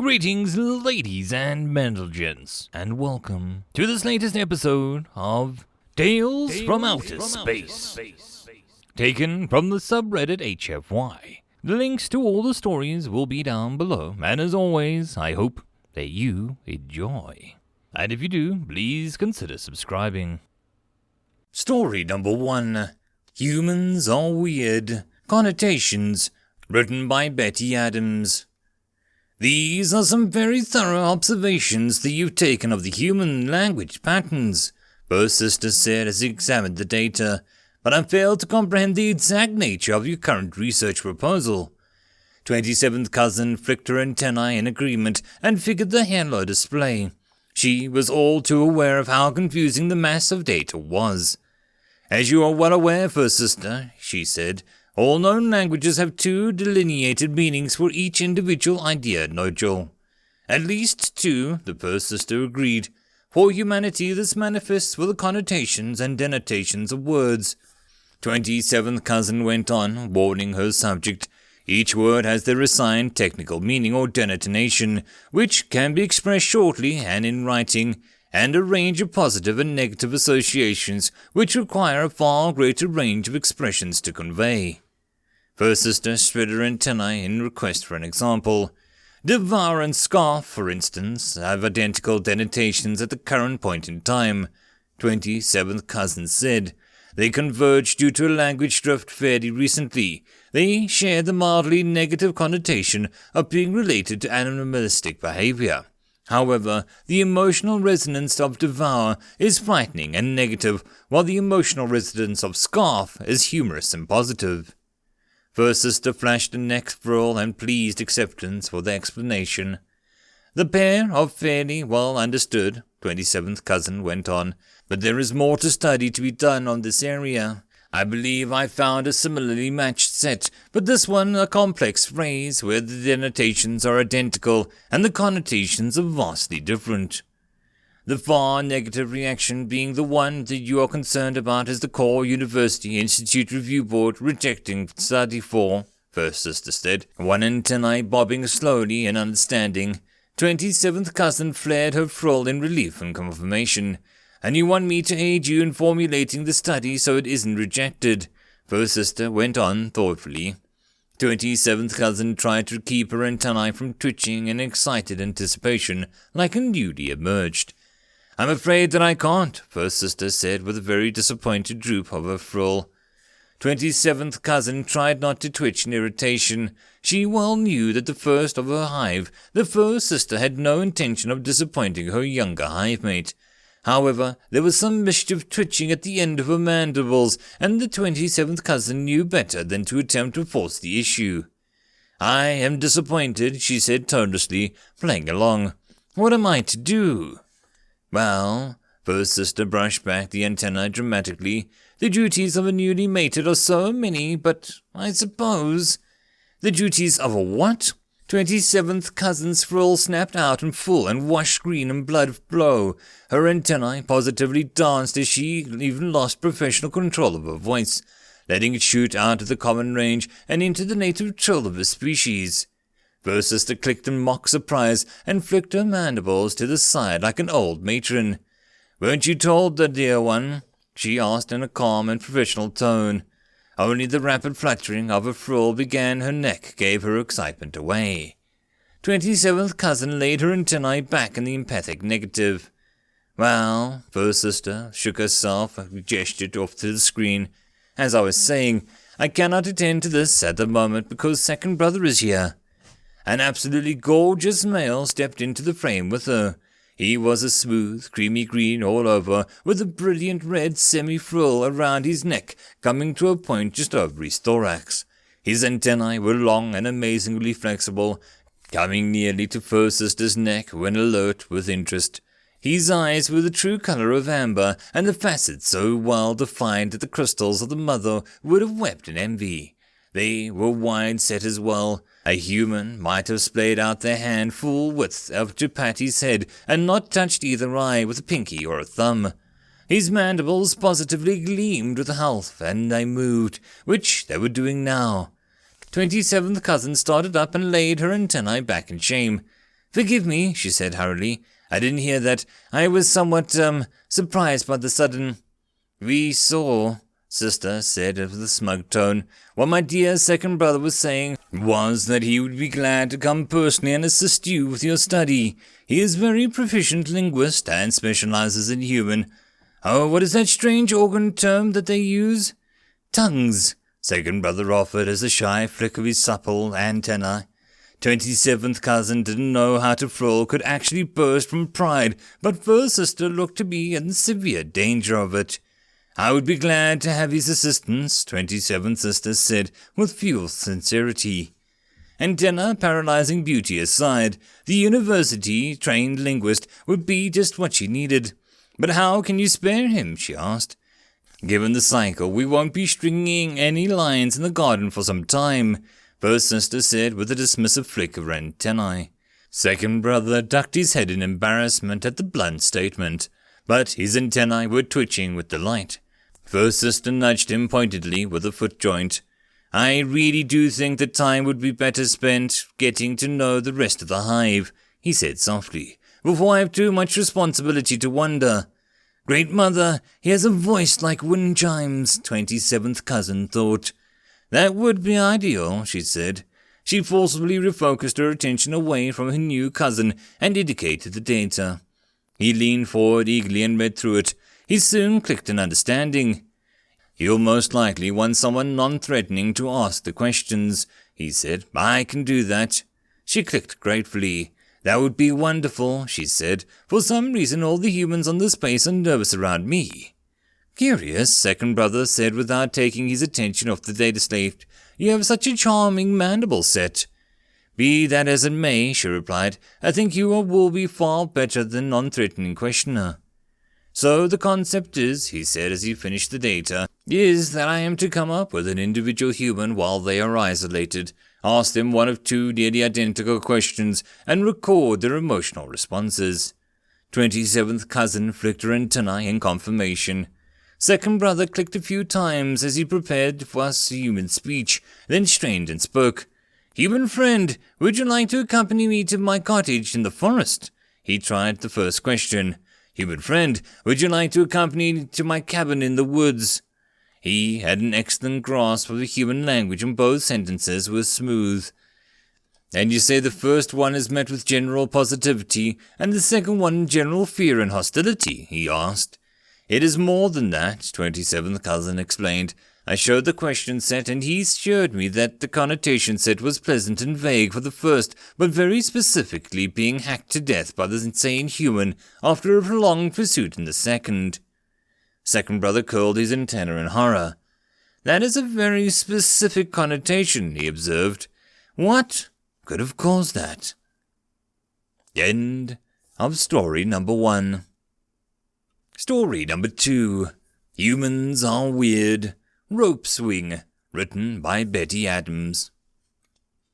Greetings, ladies and gents, and welcome to this latest episode of Tales from Outer Space, taken from the subreddit HFY. The links to all the stories will be down below, and as always, I hope that you enjoy. And if you do, please consider subscribing. Story number 1. Humans Are Weird. Connotations. Written by Betty Adams. These are some very thorough observations that you've taken of the human language patterns, First Sister said as he examined the data, but I failed to comprehend the exact nature of your current research proposal. 27th cousin flicked her antennae in agreement and figured the hello display. She was all too aware of how confusing the mass of data was. As you are well aware, First Sister, she said, all known languages have two delineated meanings for each individual idea nodule. At least two, the First Sister agreed. For humanity, this manifests with the connotations and denotations of words. 27th cousin went on, warning her subject. Each word has their assigned technical meaning or denotation, which can be expressed shortly and in writing, and a range of positive and negative associations which require a far greater range of expressions to convey. First Sister spread her antennae in request for an example. Devour and scarf, for instance, have identical denotations at the current point in time, 27th cousin said. They converged due to a language drift fairly recently. They share the mildly negative connotation of being related to animalistic behavior. However, the emotional resonance of devour is frightening and negative, while the emotional resonance of scarf is humorous and positive. First Sister flashed a neck frill and pleased acceptance for the explanation. The pair are fairly well understood, 27th cousin went on, but there is more to study to be done on this area. I believe I found a similarly matched set, but this one a complex phrase where the denotations are identical and the connotations are vastly different. The far negative reaction being the one that you are concerned about is the Core University Institute Review Board rejecting study 4, First Sister said, one antennae bobbing slowly in understanding. 27th cousin flared her frill in relief and confirmation. And you want me to aid you in formulating the study so it isn't rejected, First Sister went on thoughtfully. 27th cousin tried to keep her antennae from twitching in excited anticipation like a newly emerged. I'm afraid that I can't, First Sister said with a very disappointed droop of her frill. 27th cousin tried not to twitch in irritation. She well knew that the first of her hive, the First Sister had no intention of disappointing her younger hive-mate. However, there was some mischief twitching at the end of her mandibles, and the 27th cousin knew better than to attempt to force the issue. I am disappointed, she said tonelessly, playing along. What am I to do? Well, First Sister brushed back the antennae dramatically. The duties of a newly mated are so many, but I suppose... The duties of a what? 27th cousin's frill snapped out in full and washed green and blood flow. Her antennae positively danced as she even lost professional control of her voice, letting it shoot out of the common range and into the native trill of the species. First Sister clicked in mock surprise and flicked her mandibles to the side like an old matron. Weren't you told, the dear one? She asked in a calm and professional tone. Only the rapid fluttering of her frill began her neck gave her excitement away. 27th cousin laid her antennae back in the emphatic negative. Well, First Sister shook herself and gestured off to the screen. As I was saying, I cannot attend to this at the moment because second brother is here. An absolutely gorgeous male stepped into the frame with her. He was a smooth, creamy green all over, with a brilliant red semi-frill around his neck, coming to a point just over his thorax. His antennae were long and amazingly flexible, coming nearly to First Sister's neck when alert with interest. His eyes were the true color of amber, and the facets so well defined that the crystals of the mother would have wept in envy. They were wide set as well. A human might have splayed out their hand full width up to Patty's head and not touched either eye with a pinky or a thumb. His mandibles positively gleamed with health, and they moved, which they were doing now. 27th cousin started up and laid her antennae back in shame. "Forgive me," she said hurriedly. "I didn't hear that. I was somewhat, surprised by the sudden—" "We saw," Sister said with a smug tone. "What my dear second brother was saying was that he would be glad to come personally and assist you with your study. He is very proficient linguist and specializes in human— Oh, what is that strange organ term that they use?" "Tongues," second brother offered as a shy flick of his supple antennae. 27th cousin didn't know how to frill, could actually burst from pride, but first sister looked to be in severe danger of it. "I would be glad to have his assistance," 27th sister said with full sincerity. Antenna paralyzing beauty aside, the university-trained linguist would be just what she needed. "But how can you spare him?" she asked. "Given the cycle, we won't be stringing any lines in the garden for some time," first sister said with a dismissive flick of her antennae. Second brother ducked his head in embarrassment at the blunt statement, but his antennae were twitching with delight. First sister nudged him pointedly with a foot joint. "I really do think that time would be better spent getting to know the rest of the hive," he said softly, "before I have too much responsibility to wonder." "Great mother, he has a voice like wind chimes," 27th cousin thought. "That would be ideal," she said. She forcibly refocused her attention away from her new cousin and indicated the data. He leaned forward eagerly and read through it. He soon clicked an understanding. "You'll most likely want someone non-threatening to ask the questions," he said. "I can do that." She clicked gratefully. "That would be wonderful," she said. "For some reason all the humans on this base are nervous around me." "Curious," second brother said without taking his attention off the data slave. "You have such a charming mandible set." "Be that as it may," she replied, "I think you will be far better than non-threatening questioner." "So the concept is," he said as he finished the data, "is that I am to come up with an individual human while they are isolated, ask them one of two nearly identical questions, and record their emotional responses." 27th cousin flicked her antennae in confirmation. Second brother clicked a few times as he prepared for us human speech, then strained and spoke. "Human friend, would you like to accompany me to my cottage in the forest?" He tried the first question. "Human friend, would you like to accompany me to my cabin in the woods?" He had an excellent grasp of the human language and both sentences were smooth. "And you say the first one is met with general positivity, and the second one general fear and hostility?" he asked. "It is more than that," 27th cousin explained. "I showed the question set, and he assured me that the connotation set was pleasant and vague for the first, but very specifically being hacked to death by the insane human after a prolonged pursuit in the second." Second brother curled his antenna in horror. "That is a very specific connotation," he observed. "What could have caused that?" End of story number 1. Story number 2. Humans Are Weird. Rope Swing. Written by Betty Adams.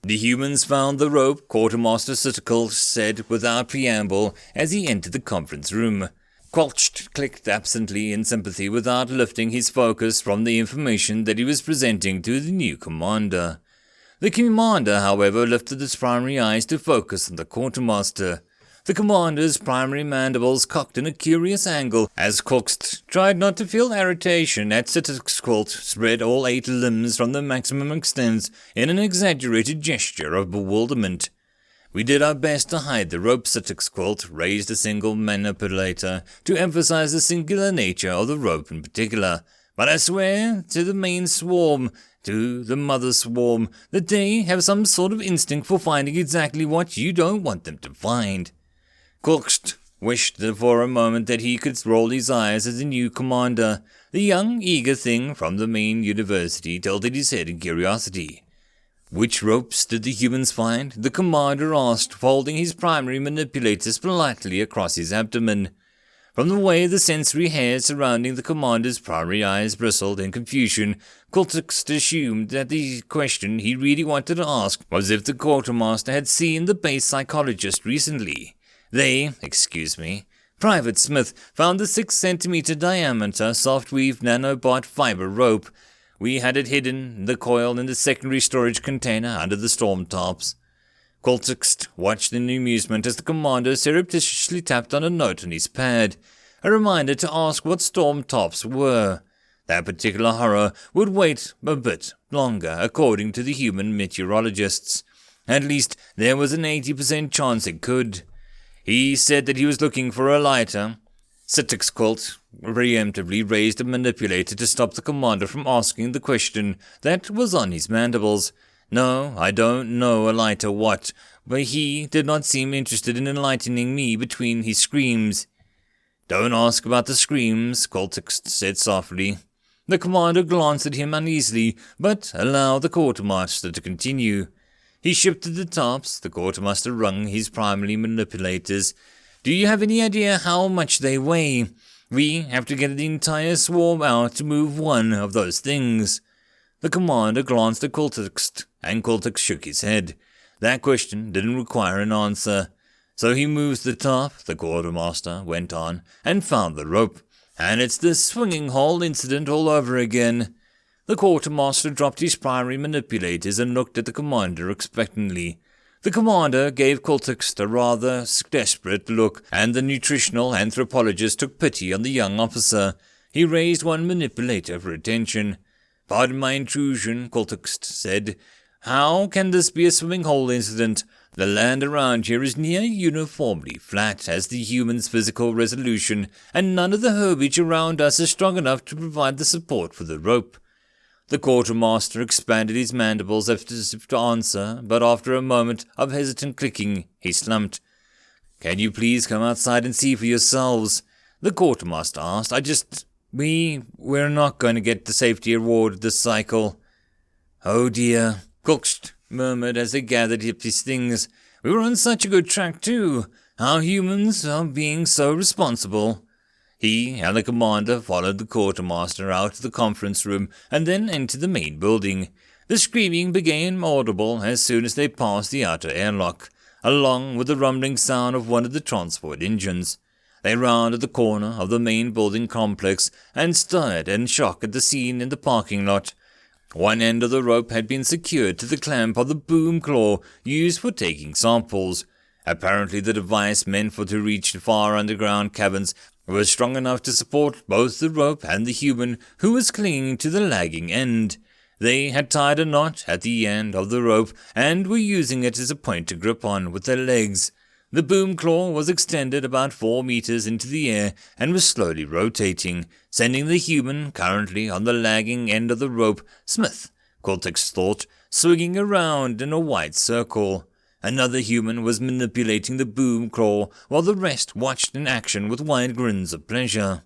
"The humans found the rope," Quartermaster Sitticle said without preamble as he entered the conference room. Quelched clicked absently in sympathy without lifting his focus from the information that he was presenting to the new commander. The commander, however, lifted his primary eyes to focus on the quartermaster. The commander's primary mandibles cocked in a curious angle as Quelched tried not to feel irritation at Sitticle spread all 8 limbs from the maximum extent in an exaggerated gesture of bewilderment. "We did our best to hide the rope," Sitticle raised a single manipulator to emphasize the singular nature of the rope in particular. "But I swear to the main swarm, to the mother swarm, that they have some sort of instinct for finding exactly what you don't want them to find." Quelched wished for a moment that he could roll his eyes at the new commander. The young, eager thing from the main university tilted his head in curiosity. "Which ropes did the humans find?" the commander asked, folding his primary manipulators politely across his abdomen. From the way the sensory hairs surrounding the commander's primary eyes bristled in confusion, Quelched assumed that the question he really wanted to ask was if the quartermaster had seen the base psychologist recently. Private Smith found the 6-centimeter diameter soft-weave nanobot fiber rope. We had it hidden in the coil in the secondary storage container under the storm tops." Coltext watched in amusement as the commander surreptitiously tapped on a note on his pad, a reminder to ask what storm tops were. That particular horror would wait a bit longer, according to the human meteorologists. At least, there was an 80% chance it could. He said that he was looking for a lighter. Sitixquilt preemptively raised a manipulator to stop the commander from asking the question that was on his mandibles. No, I don't know a lighter what, but he did not seem interested in enlightening me between his screams. Don't ask about the screams, Coltext said softly. The commander glanced at him uneasily, but allowed the quartermaster to continue. He shifted the tops. The quartermaster wrung his primary manipulators. Do you have any idea how much they weigh? We have to get the entire swarm out to move one of those things. The commander glanced at Coltext, and Coltext shook his head. That question didn't require an answer. So he moves the top, the quartermaster went on, and found the rope. And it's the swinging hole incident all over again. The quartermaster dropped his primary manipulators and looked at the commander expectantly. The commander gave Coltext a rather desperate look, and the nutritional anthropologist took pity on the young officer. He raised one manipulator for attention. Pardon my intrusion, Coltext said. How can this be a swimming hole incident? The land around here is near uniformly flat as the human's physical resolution, and none of the herbage around us is strong enough to provide the support for the rope. The quartermaster expanded his mandibles as if to answer, but after a moment of hesitant clicking, he slumped. Can you please come outside and see for yourselves? The quartermaster asked. We're not going to get the safety award this cycle. Oh dear, Coltext murmured as they gathered up his things. We were on such a good track too. How humans are being so responsible. He and the commander followed the quartermaster out of the conference room and then entered the main building. The screaming became audible as soon as they passed the outer airlock, along with the rumbling sound of one of the transport engines. They rounded the corner of the main building complex and stared in shock at the scene in the parking lot. One end of the rope had been secured to the clamp of the boom claw used for taking samples. Apparently the device meant to reach far underground caverns was strong enough to support both the rope and the human who was clinging to the lagging end. They had tied a knot at the end of the rope and were using it as a point to grip on with their legs. The boom claw was extended about 4 meters into the air and was slowly rotating, sending the human currently on the lagging end of the rope, Smith, Coltext thought, swinging around in a wide circle. Another human was manipulating the boom claw while the rest watched in action with wide grins of pleasure.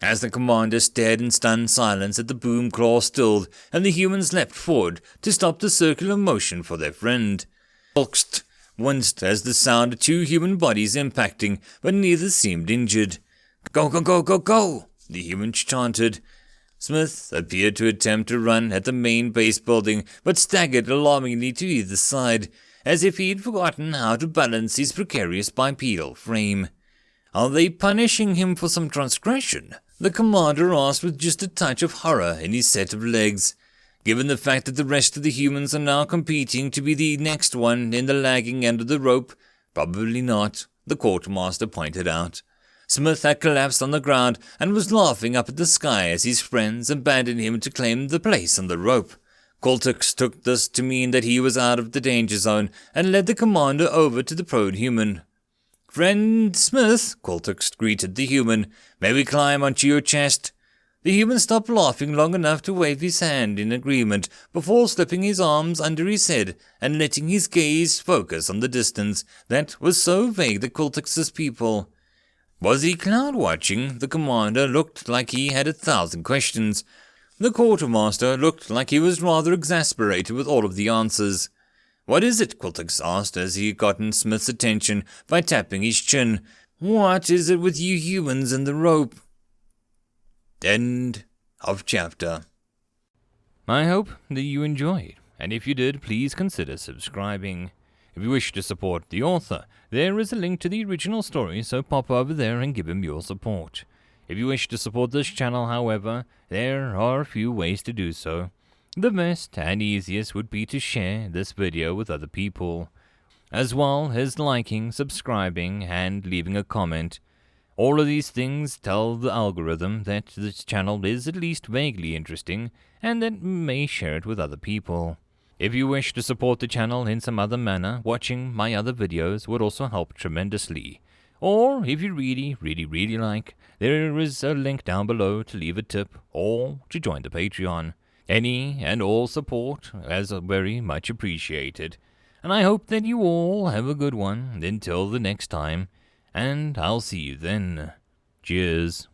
As the commander stared in stunned silence at the boom claw stilled and the humans leapt forward to stop the circular motion for their friend. Coltext winced as the sound of 2 human bodies impacting, but neither seemed injured. Go, go, go, go, go, the human chanted. Smith appeared to attempt to run at the main base building, but staggered alarmingly to either side, as if he'd forgotten how to balance his precarious bipedal frame. Are they punishing him for some transgression? The commander asked with just a touch of horror in his set of legs. Given the fact that the rest of the humans are now competing to be the next one in the lagging end of the rope, probably not, the quartermaster pointed out. Smith had collapsed on the ground and was laughing up at the sky as his friends abandoned him to claim the place on the rope. Coltext took this to mean that he was out of the danger zone and led the commander over to the prone human. Friend Smith, Coltext greeted the human, may we climb onto your chest? The human stopped laughing long enough to wave his hand in agreement before slipping his arms under his head and letting his gaze focus on the distance that was so vague that Coltext's people. Was he cloud-watching? The commander looked like he had 1,000 questions. The quartermaster looked like he was rather exasperated with all of the answers. What is it? Coltext asked as he had gotten Smith's attention by tapping his chin. What is it with you humans and the rope? End of chapter. I hope that you enjoyed, and if you did, please consider subscribing. If you wish to support the author, there is a link to the original story, so pop over there and give him your support. If you wish to support this channel, however, there are a few ways to do so. The best and easiest would be to share this video with other people. as well as liking, subscribing, and leaving a comment. All of these things tell the algorithm that this channel is at least vaguely interesting and that may share it with other people. If you wish to support the channel in some other manner, watching my other videos would also help tremendously. Or, if you really like, there is a link down below to leave a tip or to join the Patreon. Any and all support is very much appreciated. And I hope that you all have a good one until the next time, and I'll see you then. Cheers.